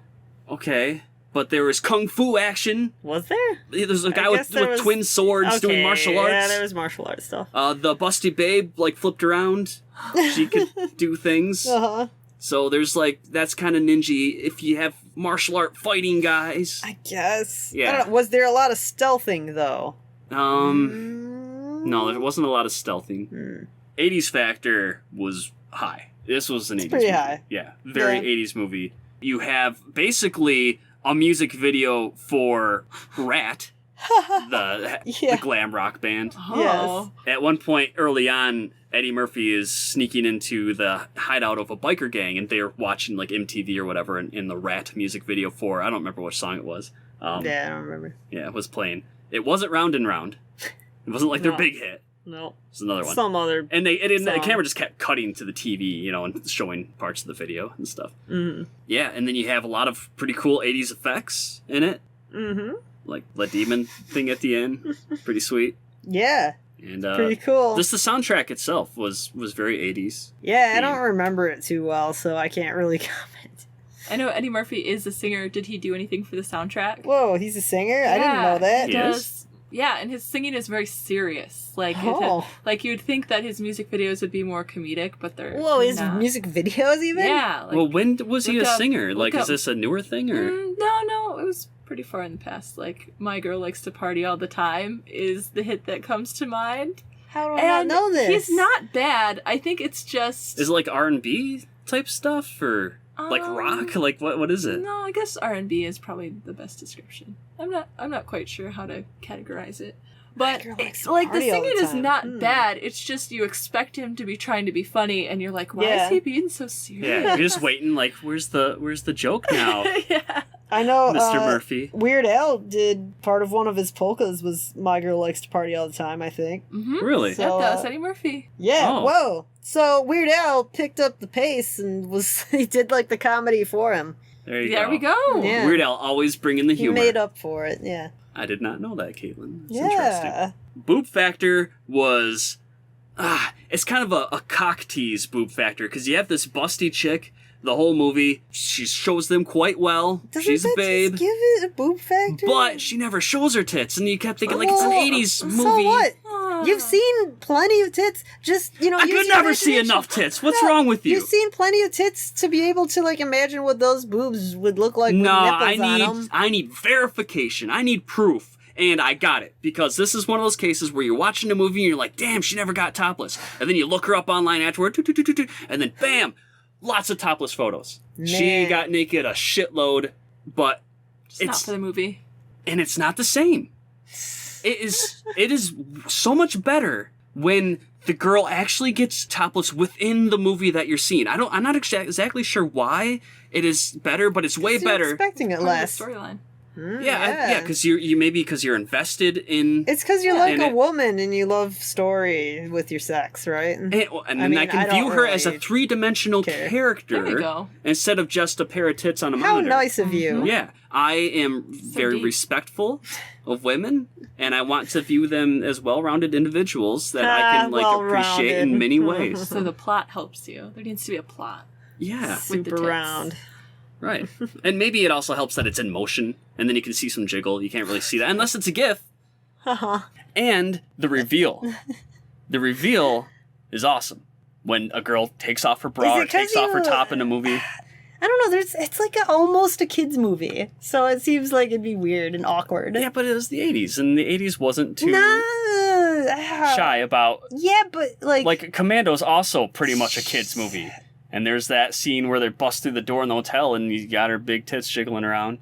Okay. But there was kung fu action. Was there? There's a guy guess with there was- twin swords doing martial arts. Yeah, there was martial arts stuff. The busty babe, like, flipped around. She could do things. Uh-huh. So there's, like, that's kind of ninja if you have martial art fighting guys. I guess. Yeah. I don't know. Was there a lot of stealthing, though? No, there wasn't a lot of stealthing. 80s factor was high. This was an 80s pretty movie. high. Yeah, very Yeah. 80s movie. You have basically a music video for Rat, the glam rock band. Oh. At one point early on, Eddie Murphy is sneaking into the hideout of a biker gang, and they're watching like MTV or whatever in the Rat music video for, I don't remember which song it was. Yeah, I don't remember. Yeah, it was playing. It wasn't Round and Round. It wasn't like their No. big hit. No. It's another one. Some other... And the song. camera just kept cutting to the TV, you know, and showing parts of the video and stuff. Mm-hmm. Yeah, and then you have a lot of pretty cool 80s effects in it. Mm-hmm. Like the demon thing at the end. Pretty sweet. Yeah. And Pretty cool. just the soundtrack itself was very 80s. Yeah, I don't remember it too well, so I can't really comment. I know Eddie Murphy is a singer. Did he do anything for the soundtrack? Whoa, he's a singer? I didn't know that. He Yeah. does. Yeah, and his singing is very serious. Like, Oh. like you'd think that his music videos would be more comedic, but they're Whoa, his not. music videos even? Yeah. Like, well, when was he a look up- singer? Like, look is up- this a newer thing, or? No, it was pretty far in the past. Like, My Girl Likes to Party All the Time is the hit that comes to mind. How do I not know this? He's not bad. I think it's just... Is it like R&B type stuff, or like rock? Like, what is it? No, I guess R&B is probably the best description. I'm not quite sure how to categorize it. But Girl Likes to like the Party All the singing is Time. not bad. It's just you expect him to be trying to be funny, and you're like, why Yeah. is he being so serious? Yeah, you're just waiting, like, where's the joke now, Yeah. I know Mr. Murphy? Weird Al did part of one of his polkas was My Girl Likes to Party All the Time, I think. Mm-hmm. Really? So- Yep, that was Eddie Murphy. Yeah, Oh. whoa. So Weird Al picked up the pace and he did like the comedy for him. There you There go. we go. Yeah. Weird Al always bringing the He humor. made up for it, yeah. I did not know that, Caitlin. It's interesting. Yeah. Boob factor was it's kind of a cock tease boob factor, because you have this busty chick the whole movie. She shows them quite well. Doesn't She's a that babe, just give it a boob factor? but she never shows her tits, and you kept thinking like it's an 80s movie. So what? Oh. You've seen plenty of tits. Just, I use could your never see imagination. enough tits. What's No, wrong with you? You've seen plenty of tits to be able to like imagine what those boobs would look like No, with I nipples on need them. I need verification. I need proof. And I got it, because this is one of those cases where you're watching a movie and you're like, damn, she never got topless. And then you look her up online afterward, and then bam, lots of topless photos. She Man. got naked a shitload. but It's not for the movie. And it's not the same. It is so much better when the girl actually gets topless within the movie that you're seeing. I'm not exactly sure why it is better, but it's way better. You're expecting it less. Storyline. Yeah, because you're invested in. It's because you're like a woman and you love story with your sex, right? And I can view her as a three-dimensional character There we go. instead of just a pair of tits on a How monitor. nice of you. Yeah, I am very deep. respectful of women, and I want to view them as well-rounded individuals that I can appreciate in many ways. So the plot helps you. There needs to be a plot. Yeah, With the Super tits. round. right. And maybe it also helps that it's in motion, and then you can see some jiggle. You can't really see that unless it's a GIF. And the reveal. The reveal is awesome. When a girl takes off her bra or takes off her top in a movie. I don't know. It's like almost a kids movie, so it seems like it'd be weird and awkward. Yeah, but it was the 80s, and the 80s wasn't too shy about... Yeah, but Like, Commando's also pretty much a kid's movie. And there's that scene where they bust through the door in the hotel, and you got her big tits jiggling around.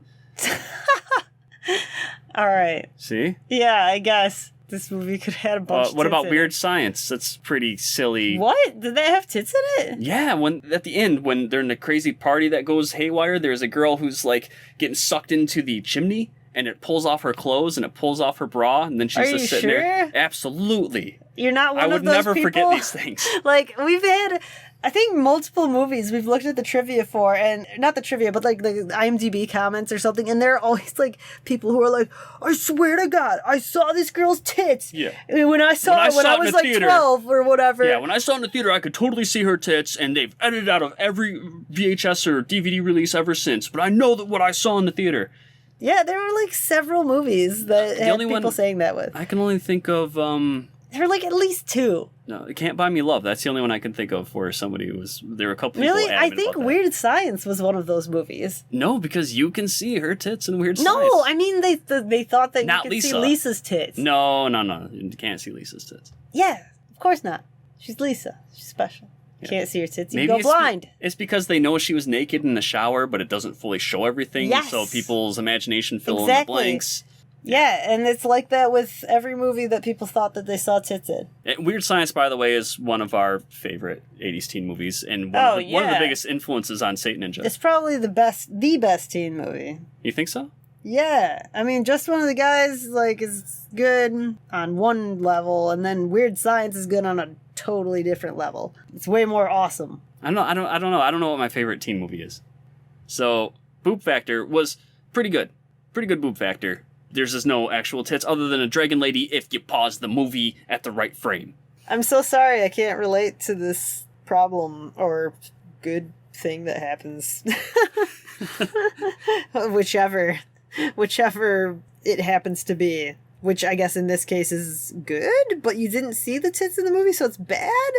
All right. See? Yeah, I guess this movie could have had a bunch of what tits about in Weird it. Science? That's pretty silly. What? Did they have tits in it? Yeah, when at the end, when they're in a crazy party that goes haywire, there's a girl who's, like, getting sucked into the chimney, and it pulls off her clothes, and it pulls off her bra, and then she's Are just you sitting sure? there. Absolutely. You're not one I of would those never people? forget these things. Like, we've had, I think, multiple movies we've looked at the trivia for, and not the trivia, but like the IMDb comments or something, and there are always like people who are like, I swear to God, I saw this girl's tits. Yeah. And when I saw it when I in was the like theater- 12 or whatever. Yeah, when I saw it in the theater, I could totally see her tits, and they've edited out of every VHS or DVD release ever since. But I know that what I saw in the theater. Yeah, there were like several movies that had only people one- saying that with. I can only think of There were like at least two. no, It Can't Buy Me Love. That's the only one I can think of where somebody was. There were a couple people Really? I adamant think about that. Weird Science was one of those movies. No, because you can see her tits in Weird No, Science. I mean they thought that Not you could see Lisa. Lisa's tits. No, you can't see Lisa's tits. Yeah, of course not. She's Lisa. She's special. Can't see her tits. You Maybe go blind. It's because they know she was naked in the shower, but it doesn't fully show everything. Yes. So people's imagination fill in the Exactly. blanks. Yeah, and it's like that with every movie that people thought that they saw tits in. Weird Science, by the way, is one of our favorite 80s teen movies, and one of the yeah. biggest influences on Satan Ninja. It's probably the best teen movie. You think so? Yeah, I mean, Just One of the Guys is good on one level, and then Weird Science is good on a totally different level. It's way more awesome. I don't know. I don't know what my favorite teen movie is. So, Boob Factor was pretty good. Pretty good Boob Factor. There's just no actual tits other than a dragon lady if you pause the movie at the right frame. I'm so sorry I can't relate to this problem or good thing that happens. Whichever it happens to be. Which I guess in this case is good, but you didn't see the tits in the movie, so it's bad?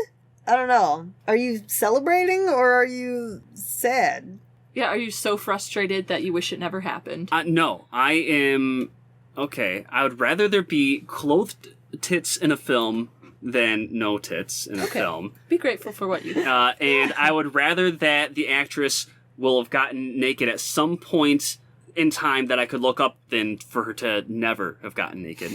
I don't know. Are you celebrating or are you sad? Yeah, are you so frustrated that you wish it never happened? No, I am... Okay, I would rather there be clothed tits in a film than no tits in a film. Be grateful for what you do. And I would rather that the actress will have gotten naked at some point in time that I could look up than for her to never have gotten naked.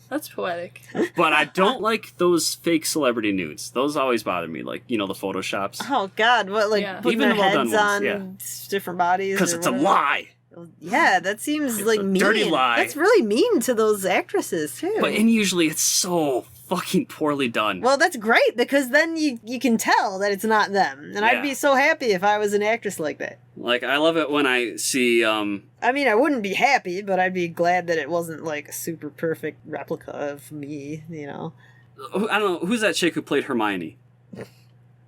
That's poetic. But I don't like those fake celebrity nudes. Those always bother me, like, the Photoshops. Oh God, what, like Yeah. putting Even their the well-done heads on ones, different bodies? Because or it's a whatever? lie. Yeah, that seems like a mean. dirty lie. That's really mean to those actresses too. And usually it's so fucking poorly done. Well, that's great because then you can tell that it's not them. And I'd Yeah. be so happy if I was an actress like that. Like, I love it when I see, I mean, I wouldn't be happy, but I'd be glad that it wasn't like a super perfect replica of me, I don't know, who's that chick who played Hermione?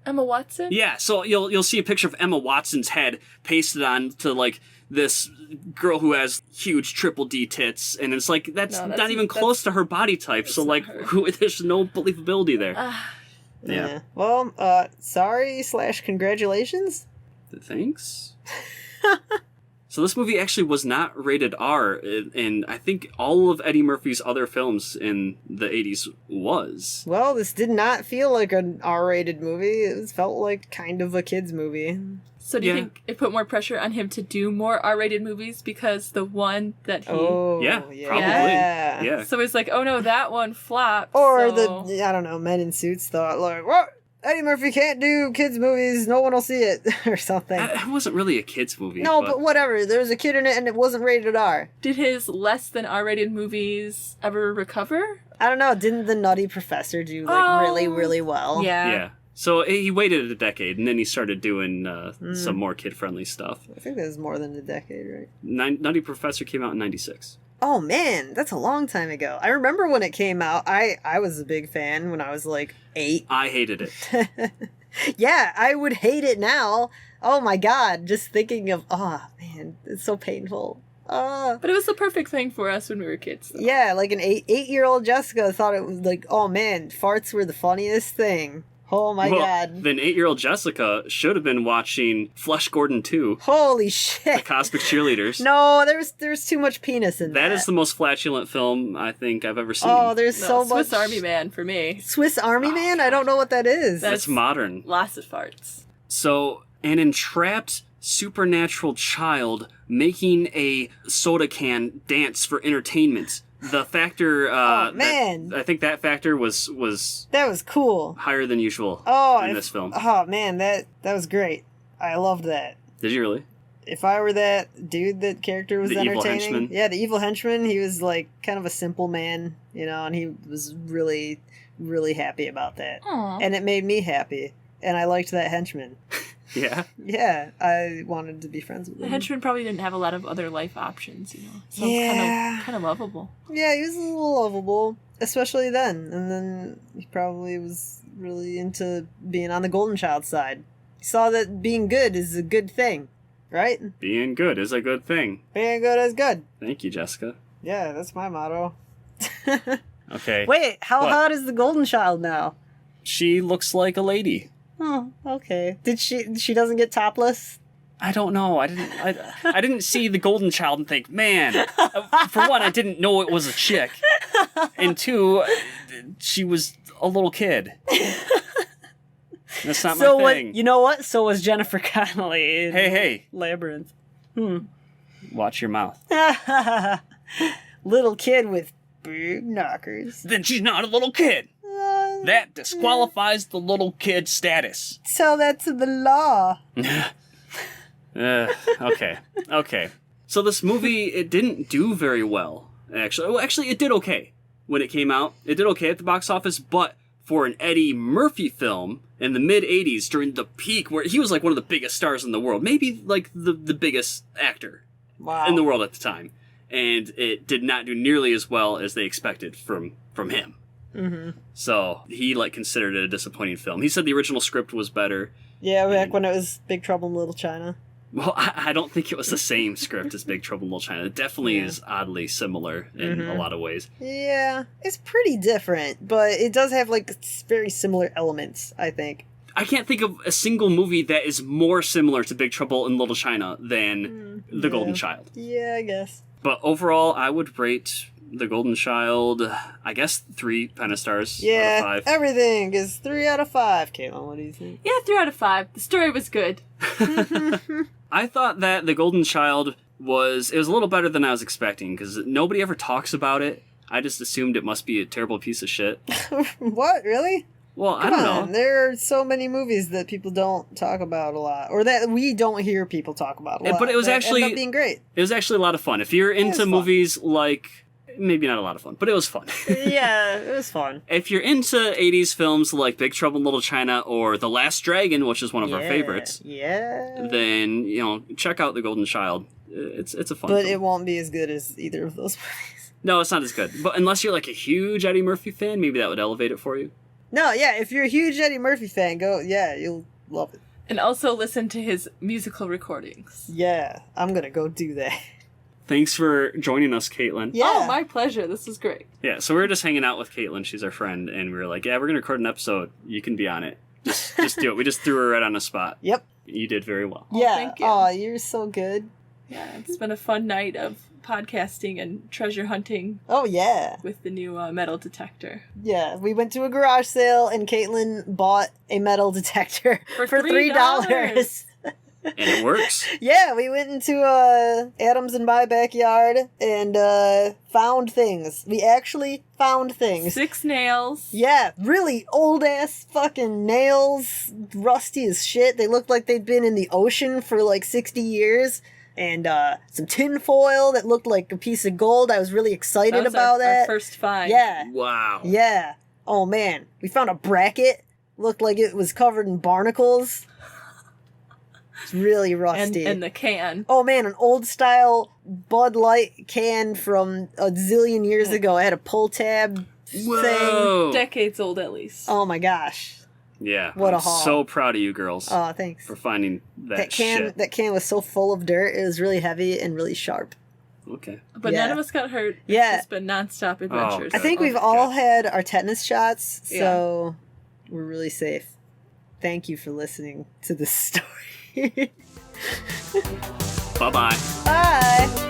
Emma Watson? Yeah, so you'll see a picture of Emma Watson's head pasted on to, like, this girl who has huge triple D tits, and it's like, that's not even close to her body type, so, like, there's no believability there. Yeah. Well, sorry / congratulations. Thanks. So this movie actually was not rated R, and I think all of Eddie Murphy's other films in the 80s was. Well, this did not feel like an R-rated movie. It felt like kind of a kid's movie. So do you think it put more pressure on him to do more R-rated movies because the one that he... Yeah, probably. Yeah. So it's like, oh no, that one flopped. Or so... I don't know, men in suits thought, like, what? Eddie Murphy can't do kids' movies, no one will see it, or something. It wasn't really a kids' movie. No, but whatever. There was a kid in it and it wasn't rated R. Did his less than R-rated movies ever recover? I don't know, didn't The Nutty Professor do, really, really well? Yeah. So he waited a decade, and then he started doing some more kid-friendly stuff. I think that was more than a decade, right? Nutty Professor came out in 96. Oh, man, that's a long time ago. I remember when it came out. I was a big fan when I was, 8. I hated it. Yeah, I would hate it now. Oh, my God, just thinking of, man, it's so painful. But it was the perfect thing for us when we were kids. Though. Yeah, like an 8-year-old Jessica thought it was oh, man, farts were the funniest thing. Oh my God. Then 8-year-old Jessica should have been watching Flesh Gordon 2. Holy shit. The Cosmic Cheerleaders. No, there's too much penis in that. That is the most flatulent film I think I've ever seen. Oh, there's so much. Swiss Army Man for me. Swiss Army Man? I don't know what that is. That's modern. Lots of farts. So, an entrapped supernatural child making a soda can dance for entertainment. The factor, man. I think that factor was that was cool. Higher than usual in this film. Oh, man, that was great. I loved that. Did you really? If I were that dude, that character was entertaining. Evil henchman? Yeah, the evil henchman, he was kind of a simple man, and he was really, really happy about that. Aww. And it made me happy. And I liked that henchman. Yeah? Yeah, I wanted to be friends with him. The henchman probably didn't have a lot of other life options, So yeah. kind of lovable. Yeah, he was a little lovable, especially then. And then he probably was really into being on the Golden Child side. He saw that being good is a good thing, right? Being good is a good thing. Being good is good. Thank you, Jessica. Yeah, that's my motto. Okay. Wait, how hot is the Golden Child now? She looks like a lady. Oh, okay. Did she doesn't get topless? I don't know. I didn't see the Golden Child and think, man. For one, I didn't know it was a chick, and two, she was a little kid. That's not my thing. You know what? So was Jennifer Connelly. Hey. Labyrinth. Watch your mouth. Little kid with big knockers. Then she's not a little kid. That disqualifies the little kid status. Tell that to the law. Okay. So this movie, it didn't do very well, actually. Well, actually, it did okay when it came out. It did okay at the box office, but for an Eddie Murphy film in the mid-'80s, during the peak, where he was one of the biggest stars in the world, maybe the biggest actor in the world at the time, and it did not do nearly as well as they expected from him. Mm-hmm. So he considered it a disappointing film. He said the original script was better. Yeah, back when it was Big Trouble in Little China. Well, I don't think it was the same script as Big Trouble in Little China. It definitely is oddly similar in a lot of ways. Yeah, it's pretty different, but it does have very similar elements, I think. I can't think of a single movie that is more similar to Big Trouble in Little China than The Golden Child. Yeah, I guess. But overall, I would rate The Golden Child, I guess 3 Pentastars out of 5. Everything is 3 out of 5. Caitlin, what do you think? Yeah, 3 out of 5. The story was good. I thought that The Golden Child was a little better than I was expecting, because nobody ever talks about it. I just assumed it must be a terrible piece of shit. What, really? Well, I don't know. There are so many movies that people don't talk about a lot, or that we don't hear people talk about a lot. But it was actually ended up being great. It was actually a lot of fun. If you're into movies maybe not a lot of fun, but it was fun. Yeah, it was fun. If you're into 80s films like Big Trouble in Little China or The Last Dragon, which is one of our favorites, then, check out The Golden Child. It's a fun film. But it won't be as good as either of those movies. No, it's not as good. But unless you're a huge Eddie Murphy fan, maybe that would elevate it for you. No, yeah, if you're a huge Eddie Murphy fan, you'll love it. And also listen to his musical recordings. Yeah, I'm gonna go do that. Thanks for joining us, Caitlin. Yeah. Oh, my pleasure. This was great. Yeah, so we were just hanging out with Caitlin. She's our friend, and we were like, yeah, we're going to record an episode. You can be on it. Just do it. We just threw her right on the spot. Yep. You did very well. Yeah. Thank you. Oh, you're so good. Yeah, it's been a fun night of podcasting and treasure hunting. Oh, yeah. With the new metal detector. Yeah, we went to a garage sale, and Caitlin bought a metal detector for $3. And it works. Yeah, we went into Adam's and my backyard and found things. We actually found things. 6 nails. Yeah, really old ass fucking nails, rusty as shit. They looked like they'd been in the ocean for like 60 years. And some tin foil that looked like a piece of gold. I was really excited about that. Our first find. Yeah. Wow. Yeah. Oh man, we found a bracket. Looked like it was covered in barnacles. It's really rusty. And the can. Oh man, an old style Bud Light can from a zillion years ago. I had a pull tab thing. Whoa. Decades old at least. Oh my gosh. Yeah. What a I'm haul. so proud of you girls Oh, thanks. for finding that shit. That can was so full of dirt. It was really heavy and really sharp. Okay. But Yeah. none of us got hurt. Yeah. It's been nonstop adventures. I think Oh we've my all God. had our tetanus shots, so we're really safe. Thank you for listening to this story. Bye-bye. Bye.